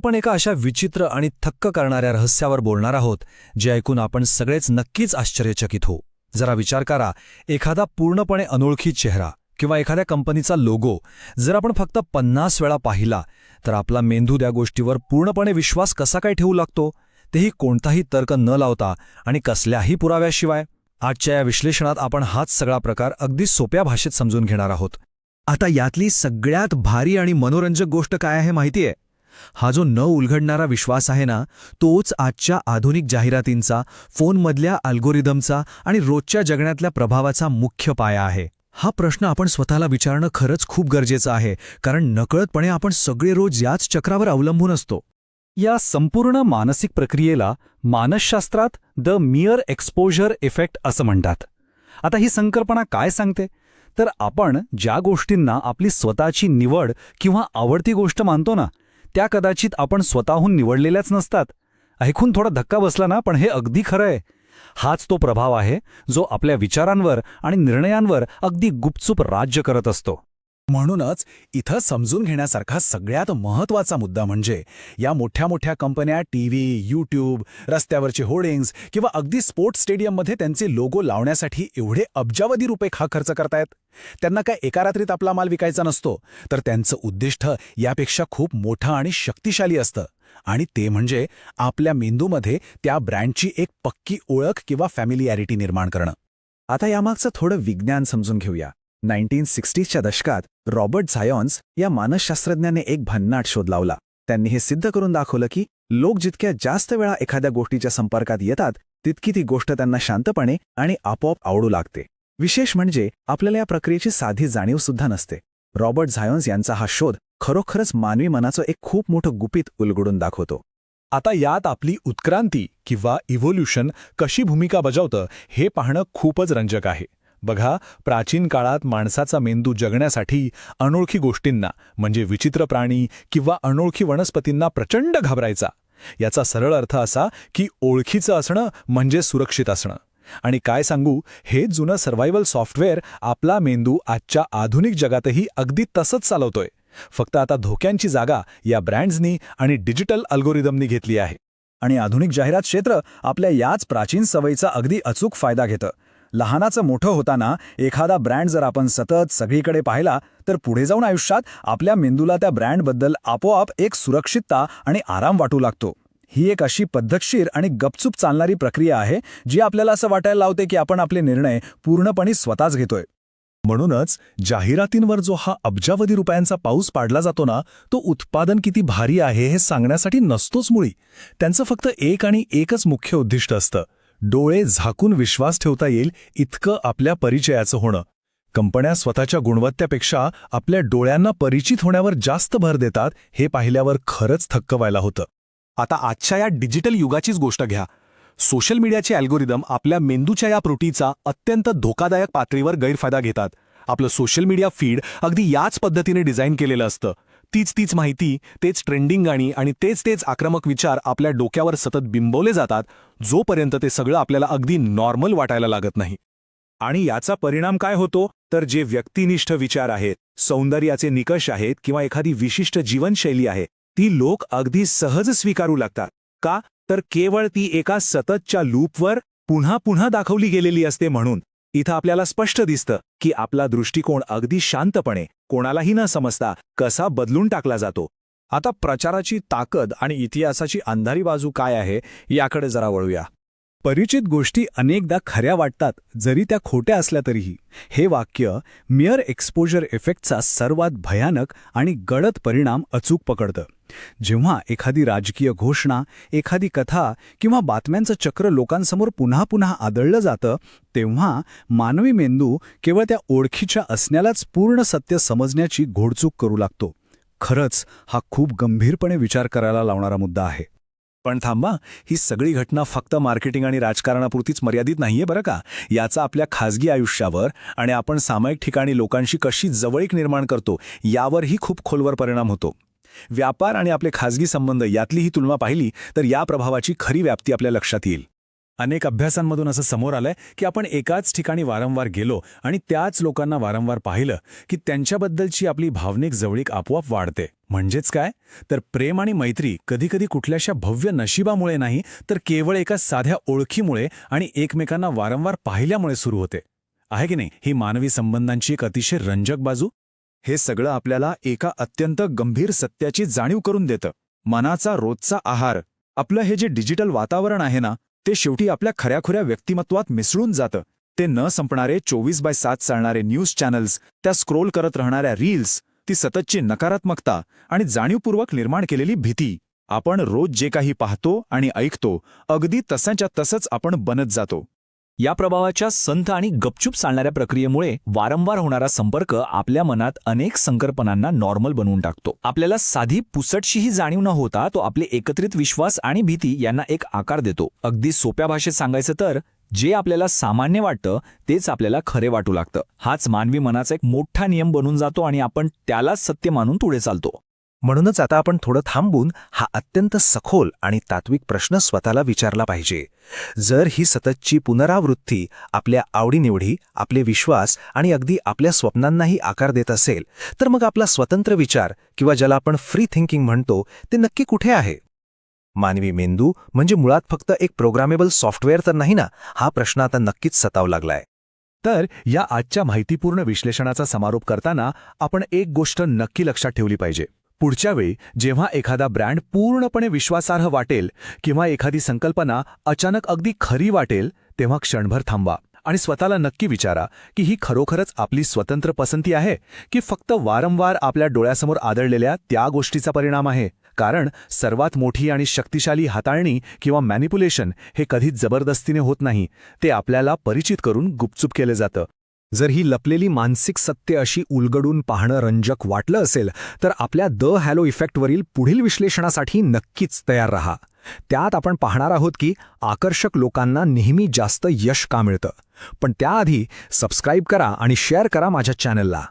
आपण एका अशा विचित्र आणि थक्क करणाऱ्या रहस्यावर बोलणार आहोत, जे ऐकून आपण सगळेच नक्कीच आश्चर्यचकित हो. जरा विचार करा, एखादा पूर्णपणे अनोळखी चेहरा किंवा एखाद्या कंपनीचा लोगो जर आपण फक्त 50 वेळा पाहिला, तर आपला मेंदू त्या गोष्टीवर पूर्णपणे विश्वास कसा काय ठेवू लागतो, तेही कोणताही तर्क न लावता आणि कसल्याही पुराव्याशिवाय. आजच्या या विश्लेषणात आपण हाच सगळा प्रकार अगदी सोप्या भाषेत समजून घेणार आहोत. आता यातली सगळ्यात भारी आणि मनोरंजक गोष्ट काय आहे माहितीये? हा जो न उलगडणारा विश्वास आहे ना, तोच आजच्या आधुनिक जाहिरातींचा, फोनमधल्या अल्गोरिदमचा आणि रोजच्या जगण्यातल्या प्रभावाचा मुख्य पाया आहे. हा प्रश्न आपण स्वतःला विचारणं खरंच खूप गरजेचं आहे, कारण नकळतपणे आपण सगळे रोज याच चक्रावर अवलंबून असतो. या संपूर्ण मानसिक प्रक्रियेला मानसशास्त्रात द मियर एक्सपोजर इफेक्ट असं म्हणतात. आता ही संकल्पना काय सांगते? तर आपण ज्या गोष्टींना आपली स्वतःची निवड किंवा आवडती गोष्ट मानतो ना, त्या कदाचित आपण स्वतःहून निवडलेल्याच नसतात. ऐकून थोडा धक्का बसला ना, पण हे अगदी खरं आहे. हाच तो प्रभाव आहे जो आपल्या विचारांवर आणि निर्णयांवर अगदी गुपचूप राज्य करत असतो. म्हणूनच इथं समजून घेण्यासारखा सगळ्यात महत्त्वाचा मुद्दा म्हणजे या मोठ्या मोठ्या कंपन्या टीव्ही, यूट्यूब, रस्त्यावरचे होर्डिंग्स किंवा अगदी स्पोर्ट्स स्टेडियममध्ये त्यांचे लोगो लावण्यासाठी एवढे अब्जावधी रुपये का खर्च करतायत. त्यांना काय एका रात्रीत आपला माल विकायचा नसतो, तर त्यांचं उद्दिष्ट यापेक्षा खूप मोठं आणि शक्तिशाली असतं. आणि ते म्हणजे आपल्या मेंदूमध्ये त्या ब्रँडची एक पक्की ओळख किंवा फॅमिलियॅरिटी निर्माण करणं. आता यामागचं थोडं विज्ञान समजून घेऊया. 1960च्या दशकात रॉबर्ट झायॉन्स या मानसशास्त्रज्ञाने एक भन्नाट शोध लावला. त्यांनी हे सिद्ध करून दाखवलं की लोक जितक्या जास्त वेळा एखाद्या गोष्टीच्या संपर्कात येतात, तितकी ती गोष्ट त्यांना शांतपणे आणि आपोआप आवडू लागते. विशेष म्हणजे आपल्याला या प्रक्रियेची साधी जाणीवसुद्धा नसते. रॉबर्ट झायॉन्स यांचा हा शोध खरोखरच मानवी मनाचं एक खूप मोठं गुपित उलगडून दाखवतो. आता यात आपली उत्क्रांती किंवा इव्होल्यूशन कशी भूमिका बजावतं हे पाहणं खूपच रंजक आहे. बघा, प्राचीन काळात माणसाचा मेंदू जगण्यासाठी अनोळखी गोष्टींना म्हणजे विचित्र प्राणी किंवा अनोळखी वनस्पतींना प्रचंड घाबरायचा. याचा सरळ अर्थ असा की ओळखीचं असणं म्हणजे सुरक्षित असणं. आणि काय सांगू, हे जुनं सर्व्हायव्हल सॉफ्टवेअर आपला मेंदू आजच्या आधुनिक जगातही अगदी तसंच चालवतोय. फक्त आता धोक्यांची जागा या ब्रँड्सनी आणि डिजिटल अल्गोरिदमनी घेतली आहे. आणि आधुनिक जाहिरात क्षेत्र आपल्या याच प्राचीन सवयीचा अगदी अचूक फायदा घेतं. लहानाचं मोठं होताना एखादा ब्रँड जर आपण सतत सगळीकडे पाहिला, तर पुढे जाऊन आयुष्यात आपल्या मेंदूला त्या ब्रँडबद्दल आपोआप एक सुरक्षितता आणि आराम वाटू लागतो. ही एक अशी पद्धतशीर आणि गपचूप चालणारी प्रक्रिया आहे, जी आपल्याला असं वाटायला लावते की आपण आपले निर्णय पूर्णपणे स्वतःच घेतोय. म्हणूनच जाहिरातींवर जो हा अब्जावधी रुपयांचा पाऊस पाडला जातो ना, तो उत्पादन किती भारी आहे हे सांगण्यासाठी नसतोच मुळी. त्यांचं फक्त एक आणि एकच मुख्य उद्दिष्ट असतं: डोळे झाकून विश्वास ठेवता येईल इतकं आपल्या परिचयाचं होणं. कंपन्या स्वतःच्या गुणवत्तेपेक्षा आपल्या डोळ्यांना परिचित होण्यावर जास्त भर देतात, हे पाहिल्यावर खरंच थक्क व्हायला होतं. आता आजच्या या डिजिटल युगाचीच गोष्ट घ्या. सोशल मीडियाचे अल्गोरिदम आपल्या मेंदूच्या या त्रुटीचा अत्यंत धोकादायक पातळीवर गैरफायदा घेतात. आपलं सोशल मीडिया फीड अगदी याच पद्धतीने डिझाईन केलेलं असतं. तीच माहिती, तेच ट्रेंडिंग गाणी आणि तेच आक्रमक विचार आपल्या डोक्यावर सतत बिंबवले जातात, जोपर्यंत ते सगळं आपल्याला अगदी नॉर्मल वाटायला लागत नाही. आणि याचा परिणाम काय होतो, तर जे व्यक्तिनिष्ठ विचार आहेत, सौंदर्याचे निकष आहेत किंवा एखादी विशिष्ट जीवनशैली आहे, ती लोक अगदी सहज स्वीकारू लागतात. का? तर केवळ ती एका सततच्या लूपवर पुन्हा दाखवली गेलेली असते. म्हणून इथं आपल्याला स्पष्ट दिसतं की आपला दृष्टिकोन अगदी शांतपणे, कोणालाही न समजता कसा बदलून टाकला जातो. आता प्रचाराची ताकद आणि इतिहासाची अंधारी बाजू काय आहे, याकडे जरा वळूया. परिचित गोष्टी अनेकदा खऱ्या वाटतात, जरी त्या खोट्या असल्या तरीही. हे वाक्य मियर एक्सपोजर इफेक्टचा सर्वात भयानक आणि गडद परिणाम अचूक पकडतं. जेव्हा एखादी राजकीय घोषणा, एखादी कथा किंवा बातम्यांचं चक्र लोकांसमोर पुन्हा आदळलं जातं, तेव्हा मानवी मेंदू केवळ त्या ओळखीच्या असण्यालाच पूर्ण सत्य समजण्याची घोडचूक करू लागतो. खरंच हा खूप गंभीरपणे विचार करायला लावणारा मुद्दा आहे. पण थांबा, ही सगळी घटना फक्त मार्केटिंग आणि राजकारणापुरतीच मर्यादित नाहीये बरं का. याचा आपल्या खाजगी आयुष्यावर आणि आपण सामायिक ठिकाणी लोकांशी कशी जवळीक निर्माण करतो, यावरही खूप खोलवर परिणाम होतो. व्यापार आणि आपले खाजगी संबंध यातली ही तुलना पाहिली तर या प्रभावाची खरी व्याप्ती आपल्या लक्षात येईल. अनेक अभ्यासांमधून असं समोर आलंय की आपण एकाच ठिकाणी वारंवार गेलो आणि त्याच लोकांना वारंवार पाहिलं की त्यांच्याबद्दलची आपली भावनिक जवळीक आपोआप वाढते. म्हणजेच काय तर प्रेम आणि मैत्री कधीकधी कुठल्याशा भव्य नशिबामुळे नाही तर केवळ एका साध्या ओळखीमुळे आणि एकमेकांना वारंवार पाहिल्यामुळे सुरू होते. आहे की नाही ही मानवी संबंधांची एक अतिशय रंजक बाजू. हे सगळं आपल्याला एका अत्यंत गंभीर सत्याची जाणीव करून देतं. मनाचा रोजचा आहार, आपलं हे जे डिजिटल वातावरण आहे ना, ते शेवटी आपल्या खऱ्याखुऱ्या व्यक्तिमत्वात मिसळून जातं. ते न संपणारे 24/7 चालणारे न्यूज चॅनल्स, त्या स्क्रोल करत राहणाऱ्या रील्स, ती सततची नकारात्मकता आणि जाणीवपूर्वक निर्माण केलेली भीती. आपण रोज जे काही पाहतो आणि ऐकतो अगदी तसाच्या तसंच आपण बनत जातो. या प्रभावाच्या संथ आणि गपचूप चालणाऱ्या प्रक्रियेमुळे वारंवार होणारा संपर्क आपल्या मनात अनेक संकल्पनांना नॉर्मल बनवून टाकतो. आपल्याला साधी पुसटशीही जाणीव न होता तो आपले एकत्रित विश्वास आणि भीती यांना एक आकार देतो. अगदी सोप्या भाषेत सांगायचं तर जे आपल्याला सामान्य वाटतं तेच आपल्याला खरे वाटू लागतं. हाच मानवी मनाचा एक मोठा नियम बनून जातो आणि आपण त्यालाच सत्य मानून पुढे चालतो. म्हणूनच आता आपण थोडं थांबून हा अत्यंत सखोल आणि तात्विक प्रश्न स्वतःला विचारला पाहिजे. जर ही सततची पुनरावृत्ती आपल्या आवडीनिवडी, आपले विश्वास आणि अगदी आपल्या स्वप्नांनाही आकार देत असेल, तर मग आपला स्वतंत्र विचार किंवा ज्याला आपण फ्री थिंकिंग म्हणतो ते नक्की कुठे आहे? मानवी मेंदू म्हणजे मुळात फक्त एक प्रोग्रामेबल सॉफ्टवेअर तर नाही ना? हा प्रश्न आता नक्कीच सतावू लागलाय. तर या आजच्या माहितीपूर्ण विश्लेषणाचा समारोप करताना आपण एक गोष्ट नक्की लक्षात ठेवली पाहिजे. पुढच्या वेळी जेव्हा एखादा ब्रँड पूर्णपणे विश्वासार्ह वाटेल किंवा एखादी संकल्पना अचानक अगदी खरी वाटेल, तेव्हा क्षणभर थांबा आणि स्वतःला नक्की विचारा की ही खरोखरच आपली स्वतंत्र पसंती आहे की फक्त वारंवार आपल्या डोळ्यासमोर आदळलेल्या त्या गोष्टीचा परिणाम आहे. कारण सर्वात मोठी आणि शक्तिशाली हाताळणी किंवा मॅनिप्युलेशन हे कधीच जबरदस्तीने होत नाही, ते आपल्याला परिचित करून गुपचूप केलं जातं. जर ही लपलेली मानसिक सत्य अशी उलगडून पाहणं रंजक वाटलं असेल तर आपल्या द हॅलो इफेक्टवरील पुढील विश्लेषणासाठी नक्कीच तयार रहा. त्यात आपण पाहणार आहोत की आकर्षक लोकांना नेहमी जास्त यश का मिळतं. पण त्याआधी सबस्क्राईब करा आणि शेअर करा माझ्या चॅनलला.